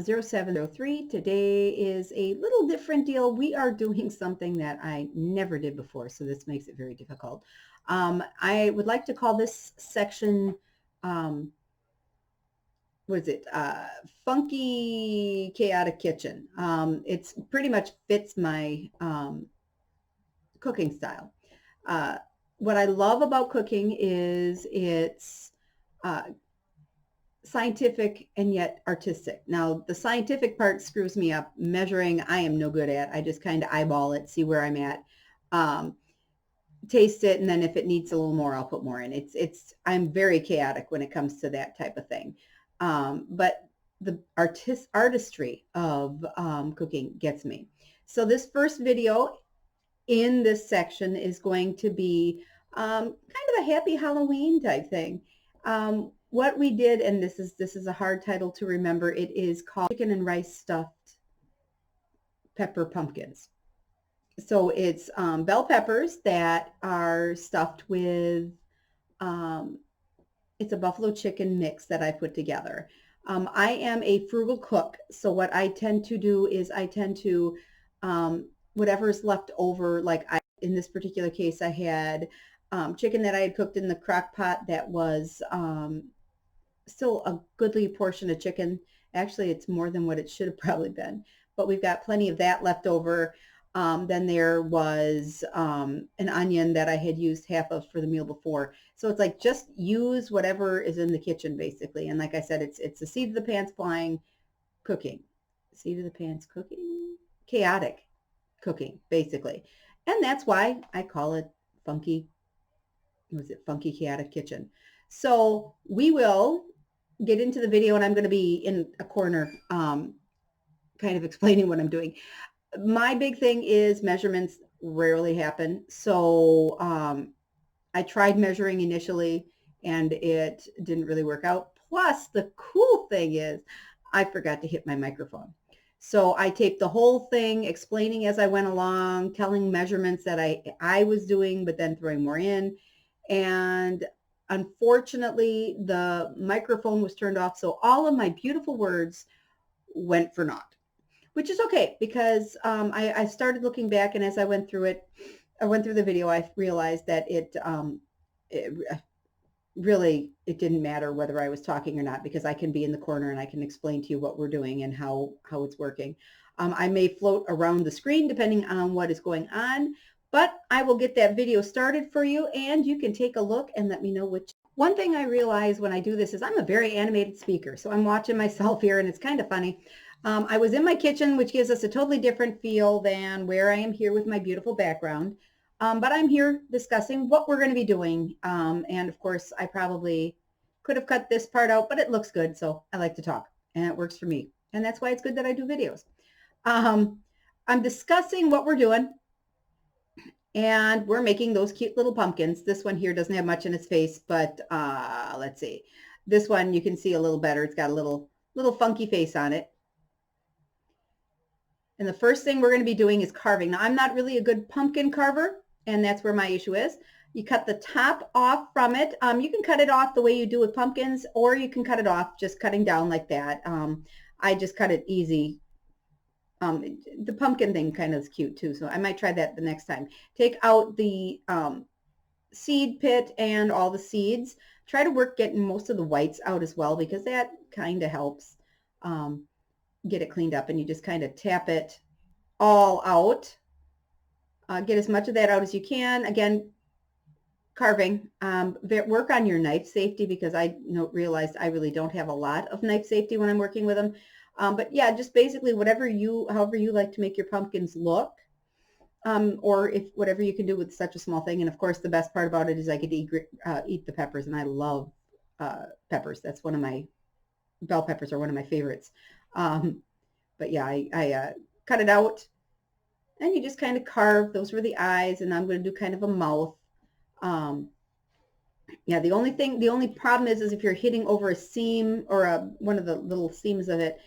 0703. Today is a little different deal. We are doing something that I never did before, so this makes it very difficult. I would like to call this section, what is it? Funky Chaotic Kitchen. It's pretty much fits my cooking style. What I love about cooking is it's scientific and yet artistic. Now, the scientific part screws me up. Measuring, I am no good at. I just kind of eyeball it, see where I'm at, taste it, and then if it needs a little more, I'll put more in. I'm very chaotic when it comes to that type of thing. But the artistry of cooking gets me. So this first video in this section is going to be kind of a happy Halloween type thing. What we did, and this is a hard title to remember, it is called Chicken and Rice Stuffed Pepper Pumpkins. So it's bell peppers that are stuffed with, it's a buffalo chicken mix that I put together. I am a frugal cook, so what I tend to do is I tend to, whatever is left over, like in this particular case, I had chicken that I had cooked in the crock pot that was still a goodly portion of chicken. Actually, it's more than what it should have probably been, but we've got plenty of that left over. Then there was an onion that I had used half of for the meal before. So it's like just use whatever is in the kitchen, basically. And like I said, it's the seat of the pants flying cooking. Seat of the pants cooking? Chaotic cooking, basically. And that's why I call it Funky Chaotic Kitchen. So we will get into the video, and I'm going to be in a corner kind of explaining what I'm doing. My big thing is measurements rarely happen. So I tried measuring initially and it didn't really work out. Plus the cool thing is I forgot to hit my microphone. So I taped the whole thing explaining as I went along, telling measurements that I was doing, but then throwing more in. And unfortunately, the microphone was turned off. So all of my beautiful words went for naught, which is okay because I started looking back, and as I went through the video, I realized that it didn't matter whether I was talking or not, because I can be in the corner and I can explain to you what we're doing and how it's working. I may float around the screen depending on what is going on, but I will get that video started for you and you can take a look and let me know which. One thing I realize when I do this is I'm a very animated speaker, so I'm watching myself here and it's kind of funny. I was in my kitchen, which gives us a totally different feel than where I am here with my beautiful background. But I'm here discussing what we're going to be doing. And of course, I probably could have cut this part out, but it looks good. So I like to talk and it works for me. And that's why it's good that I do videos. I'm discussing what we're doing. And we're making those cute little pumpkins. This one here doesn't have much in its face, but let's see. This one you can see a little better. It's got a little funky face on it. And the first thing we're going to be doing is carving. Now, I'm not really a good pumpkin carver, and that's where my issue is. You cut the top off from it. You can cut it off the way you do with pumpkins, or you can cut it off just cutting down like that. I just cut it easy. The pumpkin thing kind of is cute too, so I might try that the next time. Take out the seed pit and all the seeds. Try to work getting most of the whites out as well, because that kind of helps get it cleaned up. And you just kind of tap it all out. Get as much of that out as you can. Again, carving. Work on your knife safety, because I realized I really don't have a lot of knife safety when I'm working with them. But yeah, just basically however you like to make your pumpkins look, or if whatever you can do with such a small thing. And of course, the best part about it is I get to eat the peppers, and I love peppers. That's one of my bell peppers are one of my favorites. But yeah, I cut it out, and you just kind of carve. Those were the eyes, and I'm going to do kind of a mouth. Yeah, the only problem is if you're hitting over a seam or one of the little seams of it,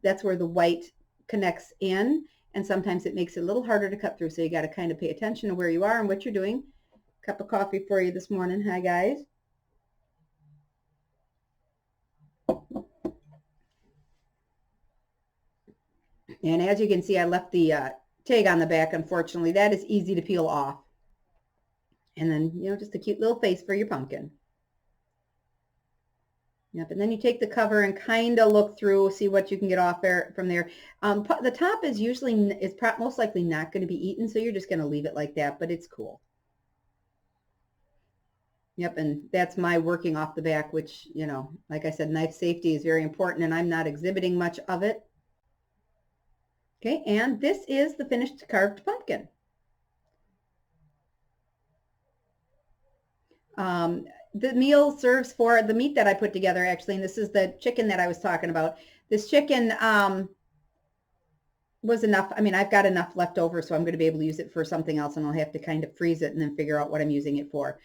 that's where the white connects in, and sometimes it makes it a little harder to cut through. So you got to kind of pay attention to where you are and what you're doing. Cup of coffee for you this morning. Hi, guys. And as you can see, I left the tag on the back, unfortunately. That is easy to peel off. And then, you know, just a cute little face for your pumpkin. Yep, and then you take the cover and kind of look through, see what you can get off there from there. The top is usually, most likely not going to be eaten, so you're just going to leave it like that, but it's cool. Yep, and that's my working off the back, which, you know, like I said, knife safety is very important, and I'm not exhibiting much of it. Okay, and this is the finished carved pumpkin. The meal serves for the meat that I put together, actually, and this is the chicken that I was talking about. This chicken was enough. I mean, I've got enough left over, so I'm going to be able to use it for something else, and I'll have to kind of freeze it and then figure out what I'm using it for.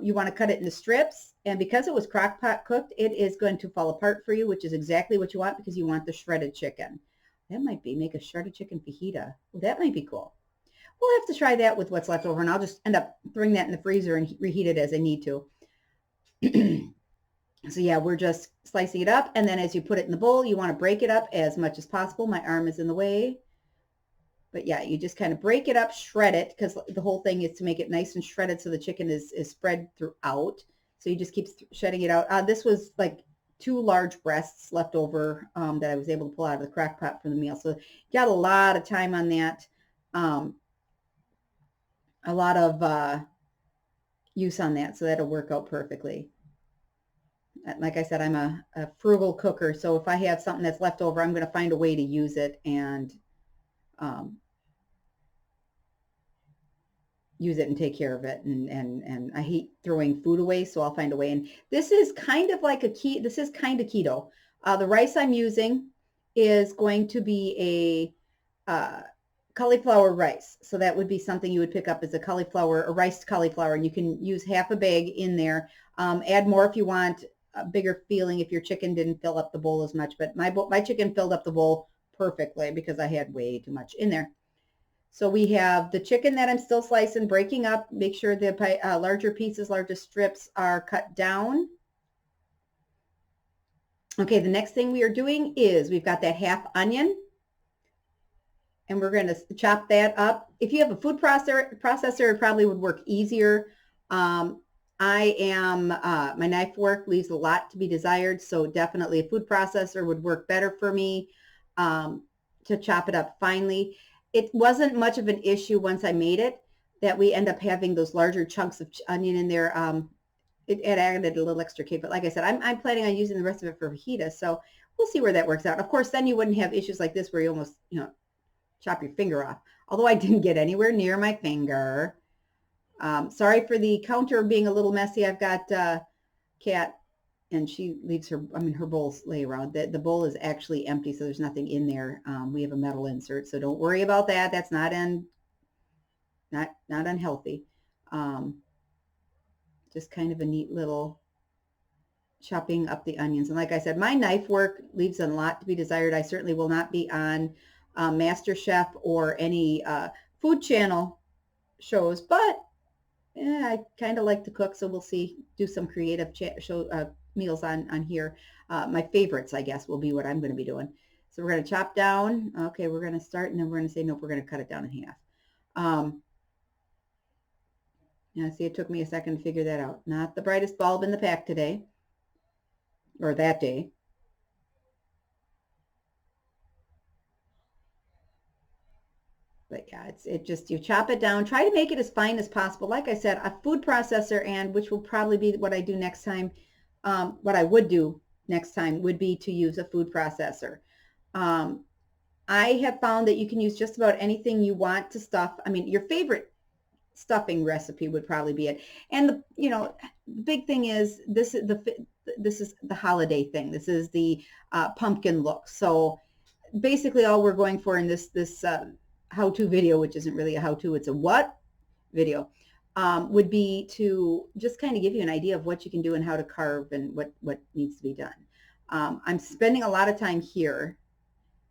You want to cut it into strips, and because it was crock pot cooked, it is going to fall apart for you, which is exactly what you want because you want the shredded chicken. That might be, make a shredded chicken fajita. Well, that might be cool. We'll have to try that with what's left over, and I'll just end up throwing that in the freezer and reheat it as I need to. So yeah, we're just slicing it up, and then as you put it in the bowl, you want to break it up as much as possible. My arm is in the way. But yeah, you just kind of break it up, shred it, because the whole thing is to make it nice and shredded so the chicken is spread throughout. So you just keep shredding it out. This was like 2 large breasts left over that I was able to pull out of the crock pot for the meal. So got a lot of time on that. A lot of use on that, so that'll work out perfectly. Like I said, I'm a frugal cooker, so if I have something that's left over, I'm going to find a way to use it and use it and take care of it. And I hate throwing food away, so I'll find a way. And this is kind of like this is kind of keto. The rice I'm using is going to be a cauliflower rice. So that would be something you would pick up as a riced cauliflower, and you can use half a bag in there. Add more if you want a bigger feeling if your chicken didn't fill up the bowl as much, but my chicken filled up the bowl perfectly because I had way too much in there. So we have the chicken that I'm still slicing, breaking up, make sure the larger pieces, larger strips are cut down. Okay, the next thing we are doing is we've got that half onion, and we're going to chop that up. If you have a food processor, it probably would work easier. My knife work leaves a lot to be desired, so definitely a food processor would work better for me to chop it up finely. It wasn't much of an issue once I made it that we end up having those larger chunks of onion in there. It added a little extra kick, but like I said, I'm planning on using the rest of it for fajita, so we'll see where that works out. Of course, then you wouldn't have issues like this where you almost, you know, chop your finger off. Although I didn't get anywhere near my finger. Sorry for the counter being a little messy. I've got Kat, and she leaves her bowls lay around. The bowl is actually empty, so there's nothing in there. We have a metal insert, so don't worry about that. That's not unhealthy. Just kind of a neat little chopping up the onions. And like I said, my knife work leaves a lot to be desired. I certainly will not be on MasterChef or any food channel shows, but I kind of like to cook, so we'll see. Do some creative meals on here. My favorites, I guess, will be what I'm going to be doing. So we're going to chop down. Okay, we're going to start, and then we're going to say, nope, we're going to cut it down in half. Yeah, see, it took me a second to figure that out. Not the brightest bulb in the pack today, or that day. But yeah, you chop it down, try to make it as fine as possible. Like I said, a food processor, and which will probably be what I do next time, what I would do next time would be to use a food processor. I have found that you can use just about anything you want to stuff. I mean, your favorite stuffing recipe would probably be it. And the big thing is this is the holiday thing. This is the pumpkin look. So basically all we're going for in this how-to video, which isn't really a how-to, it's a what video, would be to just kind of give you an idea of what you can do and how to carve and what needs to be done. I'm spending a lot of time here,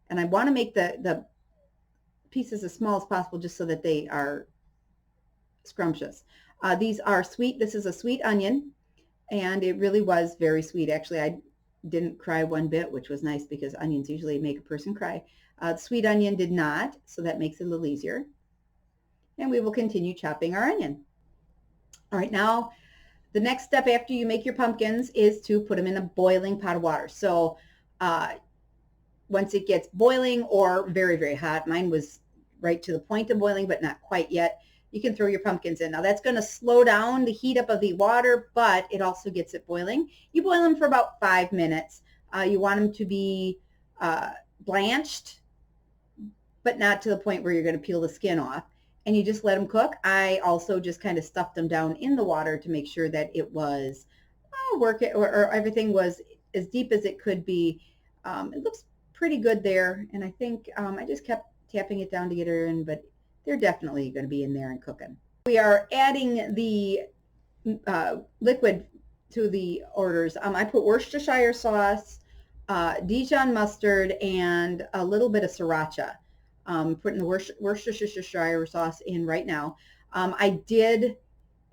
and I want to make the pieces as small as possible just so that they are scrumptious. These are sweet. This is a sweet onion, and it really was very sweet. Actually, I didn't cry one bit, which was nice because onions usually make a person cry. Sweet onion did not, so that makes it a little easier. And we will continue chopping our onion. All right, now the next step after you make your pumpkins is to put them in a boiling pot of water. So once it gets boiling or very, very hot, mine was right to the point of boiling, but not quite yet, you can throw your pumpkins in. Now that's going to slow down the heat up of the water, but it also gets it boiling. You boil them for about 5 minutes. You want them to be blanched, but not to the point where you're going to peel the skin off. And you just let them cook. I also just kind of stuffed them down in the water to make sure that it was or everything was as deep as it could be. It looks pretty good there, and I think I just kept tapping it down to get her in, but they're definitely going to be in there and cooking. We are adding the liquid to the orders. I put Worcestershire sauce, Dijon mustard, and a little bit of sriracha. Putting the Worcestershire sauce in right now. I did,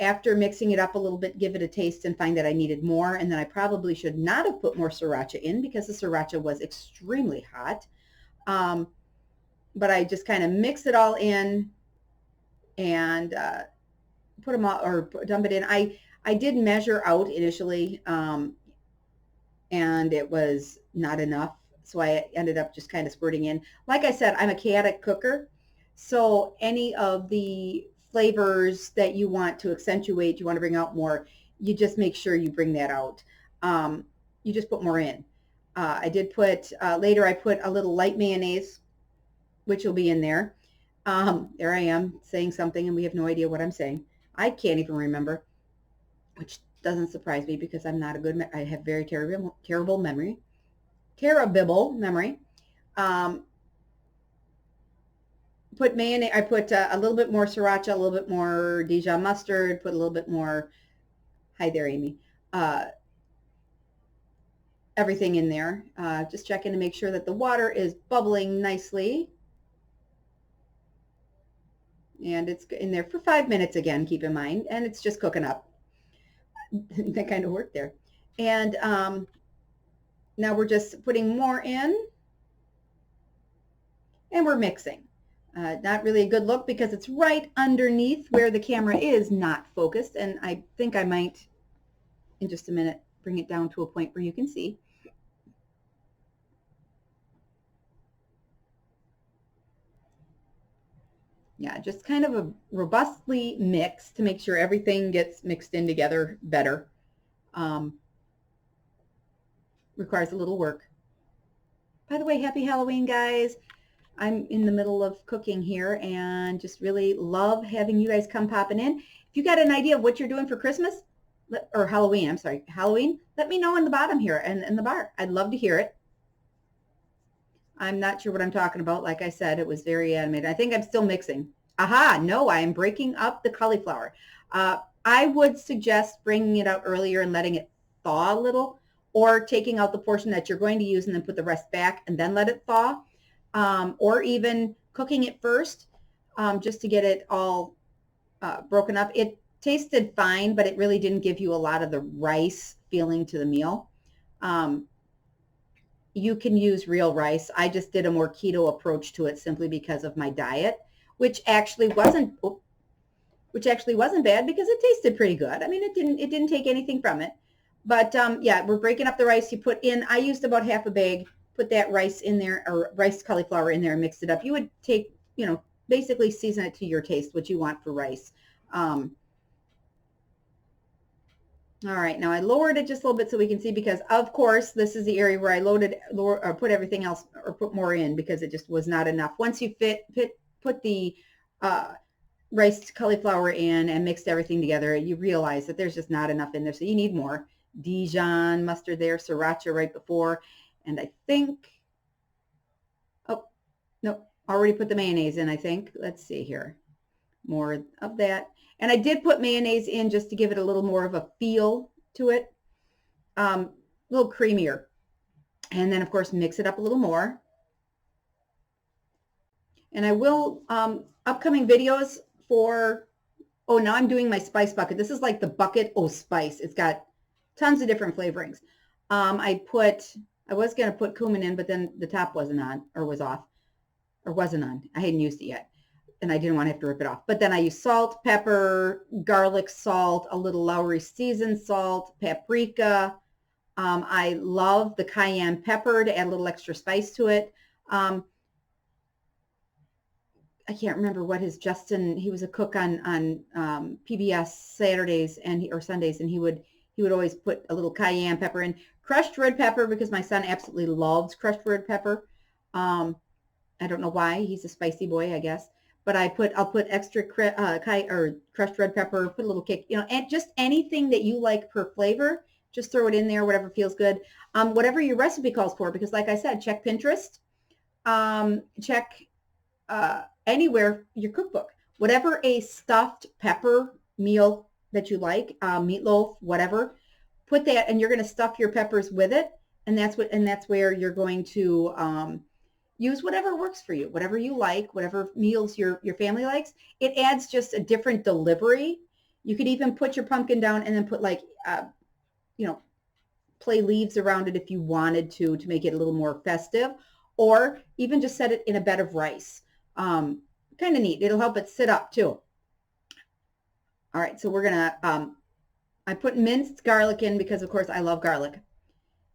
after mixing it up a little bit, give it a taste and find that I needed more, and then I probably should not have put more sriracha in because the sriracha was extremely hot. But I just kind of mix it all in and put them all, or dump it in. I did measure out initially, and it was not enough. So I ended up just kind of squirting in. Like I said, I'm a chaotic cooker. So any of the flavors that you want to accentuate, you want to bring out more, you just make sure you bring that out. You just put more in. I did put, later I put a little light mayonnaise, which will be in there. There I am saying something and we have no idea what I'm saying. I can't even remember, which doesn't surprise me because I'm not a good, I have very terrible memory. Terrible memory. Put mayonnaise. I put a little bit more sriracha, a little bit more Dijon mustard. Put a little bit more. Hi there, Amy. Everything in there. Just checking to make sure that the water is bubbling nicely. And it's in there for 5 minutes again. Keep in mind, and it's just cooking up. That kind of worked there. And now we're just putting more in, and we're mixing. Not really a good look because it's right underneath where the camera is not focused, and I think I might, in just a minute, bring it down to a point where you can see. Yeah, just kind of a robustly mix to make sure everything gets mixed in together better. Requires a little work. By the way, happy Halloween, guys. I'm in the middle of cooking here and just really love having you guys come popping in. If you got an idea of what you're doing for Christmas, or Halloween, I'm sorry, Halloween, let me know in the bottom here and in the bar. I'd love to hear it. I'm not sure what I'm talking about. Like I said, it was very animated. I think I'm still mixing. Aha, no, I am breaking up the cauliflower. I would suggest bringing it out earlier and letting it thaw a little, or taking out the portion that you're going to use and then put the rest back and then let it thaw, or even cooking it first just to get it all broken up. It tasted fine, but it really didn't give you a lot of the rice feeling to the meal. You can use real rice. I just did a more keto approach to it simply because of my diet, which actually wasn't bad because it tasted pretty good. I mean, it didn't take anything from it. But yeah, we're breaking up the rice. You put in, I used about half a bag, put that rice in there, or rice cauliflower in there and mixed it up. You would take, you know, basically season it to your taste, what you want for rice. All right, now I lowered it just a little bit so we can see, because of course this is the area where I put everything else, or put more in, because it just was not enough. Once you put the rice cauliflower in and mixed everything together, you realize that there's just not enough in there, so you need more. Dijon mustard there, sriracha right before, and I think, oh, no, already put the mayonnaise in, I think. Let's see here. More of that. And I did put mayonnaise in just to give it a little more of a feel to it, a little creamier. And then, of course, mix it up a little more. And I will, upcoming videos for, oh, now I'm doing my spice bucket. This is like the bucket, oh, spice. It's got tons of different flavorings. I was going to put cumin in, but then the top wasn't on or was off or wasn't on. I hadn't used it yet and I didn't want to have to rip it off. But then I used salt, pepper, garlic salt, a little Lowry seasoned salt, paprika. I love the cayenne pepper to add a little extra spice to it. I can't remember what his Justin, he was a cook on PBS Saturdays or Sundays, and he would always put a little cayenne pepper in. Crushed red pepper, because my son absolutely loves crushed red pepper. I don't know why. He's a spicy boy, I guess. But I'll put extra crushed red pepper, put a little kick, and just anything that you like per flavor, just throw it in there, whatever feels good. Whatever your recipe calls for, because like I said, check Pinterest, check anywhere, your cookbook. Whatever a stuffed pepper meal that you like, meatloaf, whatever, put that, and you're going to stuff your peppers with it, and that's where you're going to use whatever works for you, whatever you like, whatever meals your family likes. It adds just a different delivery. You could even put your pumpkin down and then put play leaves around it if you wanted to make it a little more festive, or even just set it in a bed of rice. Kind of neat. It'll help it sit up too. All right, so we're gonna, I put minced garlic in because of course I love garlic.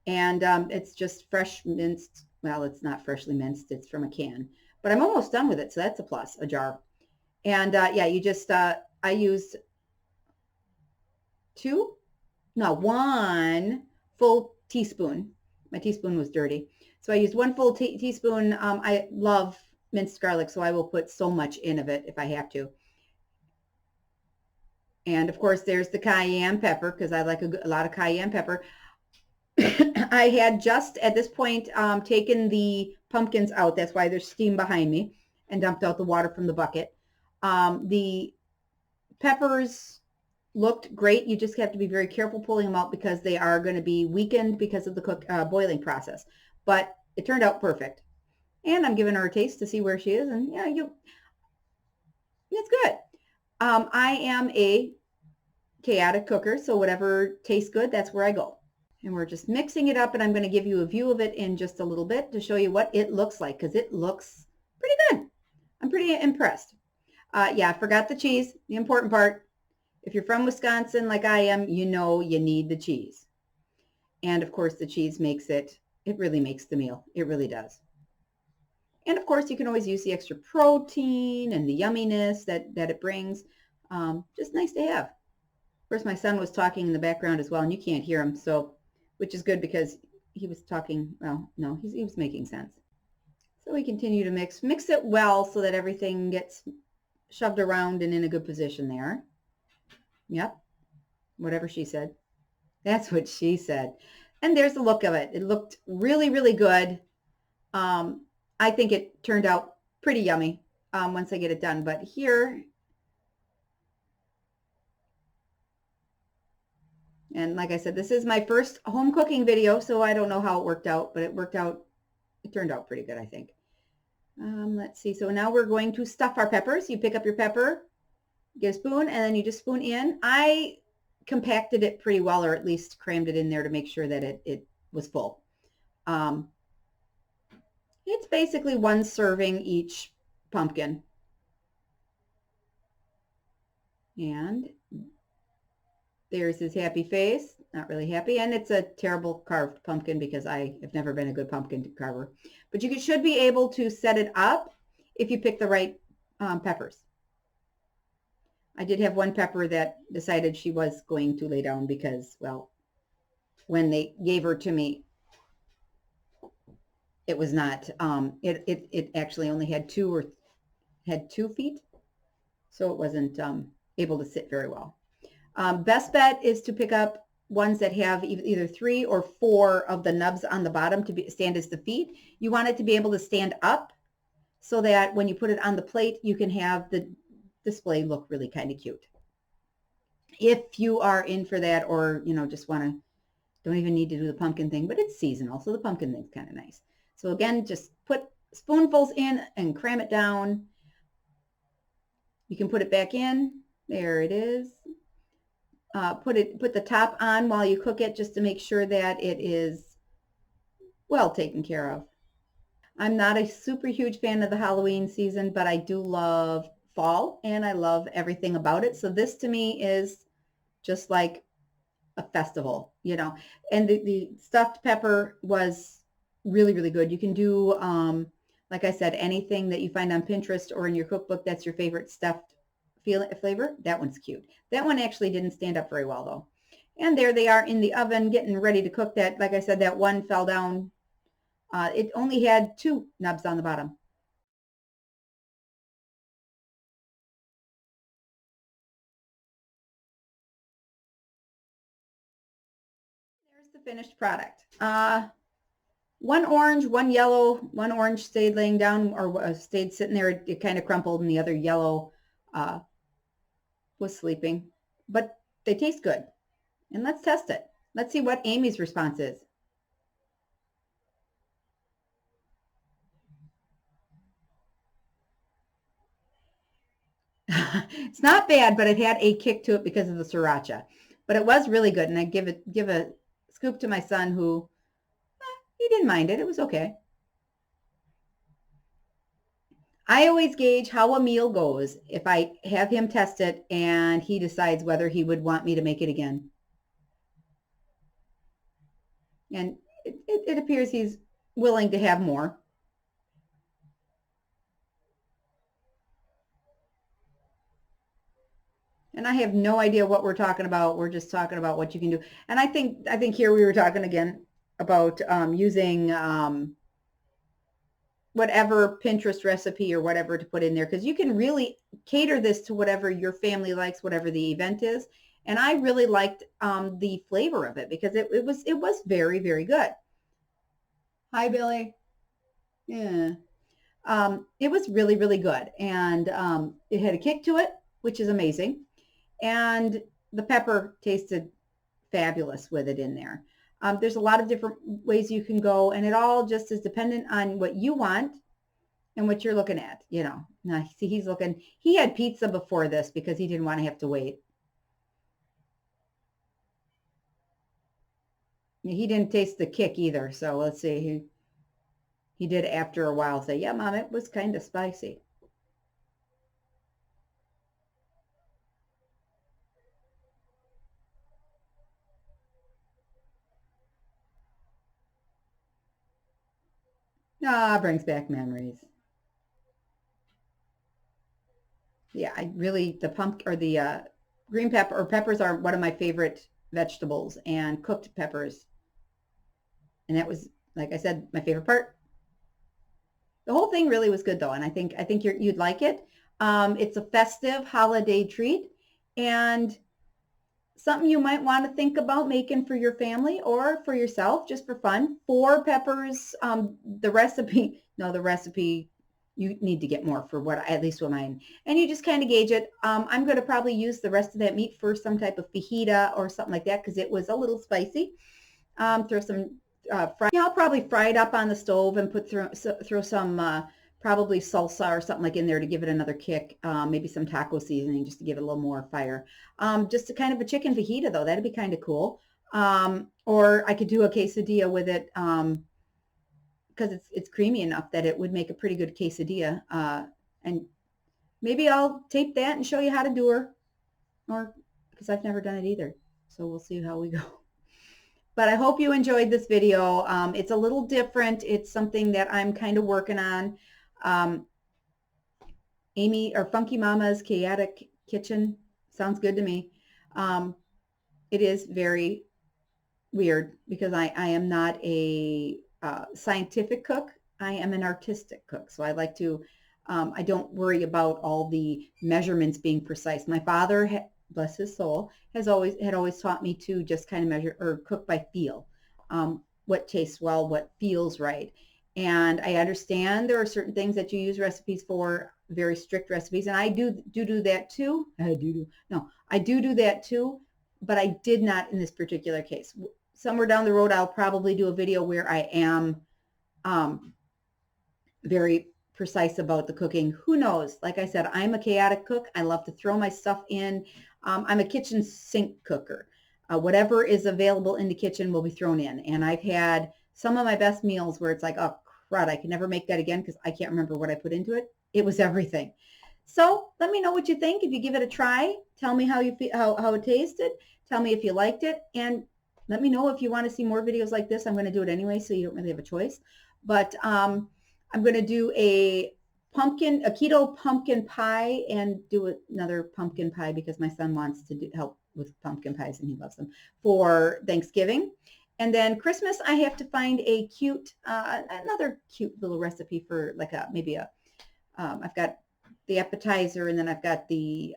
And it's just fresh minced. Well, it's not freshly minced, it's from a can, but I'm almost done with it, so that's a plus, a jar. And yeah, you just, I used one full teaspoon. My teaspoon was dirty. So I used one full teaspoon. I love minced garlic, so I will put so much in of it if I have to. And of course, there's the cayenne pepper, because I like a lot of cayenne pepper. I had just at this point taken the pumpkins out. That's why there's steam behind me, and dumped out the water from the bucket. The peppers looked great. You just have to be very careful pulling them out because they are going to be weakened because of the boiling process. But it turned out perfect. And I'm giving her a taste to see where she is, and yeah, it's good. I am a chaotic cooker, so whatever tastes good, that's where I go. And we're just mixing it up, and I'm going to give you a view of it in just a little bit to show you what it looks like, because it looks pretty good. I'm pretty impressed. Yeah, I forgot the cheese, the important part. If you're from Wisconsin like I am, you know you need the cheese. And of course the cheese makes it really makes the meal. It really does. And of course you can always use the extra protein and the yumminess that it brings. Just nice to have. Of course, my son was talking in the background as well, and you can't hear him, so, which is good because he was talking, well, no, he was making sense. So we continue to mix it well so that everything gets shoved around and in a good position there. Yep, whatever she said. That's what she said. And there's the look of it. It looked really, really good. I think it turned out pretty yummy once I get it done. But here, and like I said, this is my first home cooking video, so I don't know how it worked out, but it turned out pretty good, I think. Let's see. So now we're going to stuff our peppers. You pick up your pepper, get a spoon, and then you just spoon in. I compacted it pretty well, or at least crammed it in there to make sure that it was full. It's basically one serving each pumpkin. And there's his happy face. Not really happy. And it's a terrible carved pumpkin because I have never been a good pumpkin carver. But you should be able to set it up if you pick the right peppers. I did have one pepper that decided she was going to lay down because, well, when they gave her to me, it was not, it actually only had two feet. So it wasn't able to sit very well. Best bet is to pick up ones that have either 3 or 4 of the nubs on the bottom to stand as the feet. You want it to be able to stand up so that when you put it on the plate, you can have the display look really kind of cute. If you are in for that, or, just don't even need to do the pumpkin thing, but it's seasonal, so the pumpkin thing's kind of nice. So again, just put spoonfuls in and cram it down. You can put it back in. There it is. put the top on while you cook it just to make sure that it is well taken care of. I'm not a super huge fan of the Halloween season, but I do love fall and I love everything about it. So this to me is just like a festival, you know. And the stuffed pepper was really, really good. You can do, like I said, anything that you find on Pinterest or in your cookbook that's your favorite stuffed flavor. That one's cute. That one actually didn't stand up very well though. And there they are in the oven getting ready to cook. That, like I said, that one fell down. It only had 2 nubs on the bottom. There's the finished product. One orange, one yellow. One orange stayed laying down or stayed sitting there. It kind of crumpled, and the other yellow was sleeping. But they taste good. And let's test it. Let's see what Amy's response is. It's not bad, but it had a kick to it because of the sriracha. But it was really good, and I give a scoop to my son who he didn't mind it. It was okay. I always gauge how a meal goes if I have him test it and he decides whether he would want me to make it again. And it appears he's willing to have more. And I have no idea what we're talking about. We're just talking about what you can do. And I think here we were talking again about using whatever Pinterest recipe or whatever to put in there, because you can really cater this to whatever your family likes, whatever the event is. And I really liked the flavor of it because it was very, very good. Hi, Billy. Yeah. It was really, really good. And it had a kick to it, which is amazing. And the pepper tasted fabulous with it in there. There's a lot of different ways you can go, and it all just is dependent on what you want and what you're looking at, you know. Now, see, he had pizza before this because he didn't want to have to wait. He didn't taste the kick either, so let's see. He did after a while say, yeah, Mom, it was kind of spicy. Ah, brings back memories. Yeah, I really, the pumpkin or the green pepper or peppers are one of my favorite vegetables, and cooked peppers. And that was, like I said, my favorite part. The whole thing really was good though, and I think you'd like it. It's a festive holiday treat, and something you might want to think about making for your family or for yourself, just for fun. 4 peppers. The recipe, no, the recipe you need to get more for what at least with mine, and you just kind of gauge it. I'm going to probably use the rest of that meat for some type of fajita or something like that because it was a little spicy. Throw some yeah, I'll probably fry it up on the stove and throw some probably salsa or something like in there to give it another kick. Maybe some taco seasoning just to give it a little more fire. Just a kind of a chicken fajita though, that'd be kind of cool. Or I could do a quesadilla with it because it's creamy enough that it would make a pretty good quesadilla. And maybe I'll tape that and show you how to do her, or because I've never done it either. So we'll see how we go. But I hope you enjoyed this video. It's a little different. It's something that I'm kind of working on. Amy or Funky Mama's Chaotic Kitchen sounds good to me. It is very weird because I am not a scientific cook. I am an artistic cook. So I like to, I don't worry about all the measurements being precise. My father, bless his soul, had always taught me to just kind of measure or cook by feel. What tastes well, what feels right. And I understand there are certain things that you use recipes for, very strict recipes, and I do that too. I do that too, but I did not in this particular case. Somewhere down the road, I'll probably do a video where I am very precise about the cooking. Who knows? Like I said, I'm a chaotic cook. I love to throw my stuff in. I'm a kitchen sink cooker. Whatever is available in the kitchen will be thrown in. And I've had some of my best meals where it's like, oh, crud, I can never make that again because I can't remember what I put into it. It was everything. So let me know what you think. If you give it a try, tell me how you feel, how it tasted. Tell me if you liked it. And let me know if you want to see more videos like this. I'm going to do it anyway, so you don't really have a choice. But I'm going to do a keto pumpkin pie and do another pumpkin pie because my son wants to help with pumpkin pies and he loves them for Thanksgiving. And then Christmas, I have to find a cute, another cute little recipe for like I've got the appetizer and then I've got the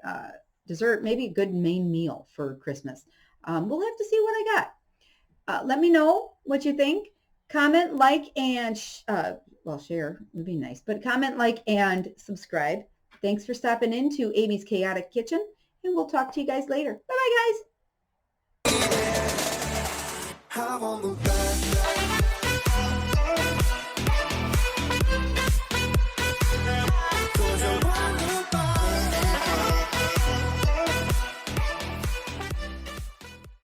dessert, maybe a good main meal for Christmas. We'll have to see what I got. Let me know what you think. Comment, like, and share would be nice. But comment, like, and subscribe. Thanks for stopping into Amy's Chaotic Kitchen, and we'll talk to you guys later. Bye-bye, guys.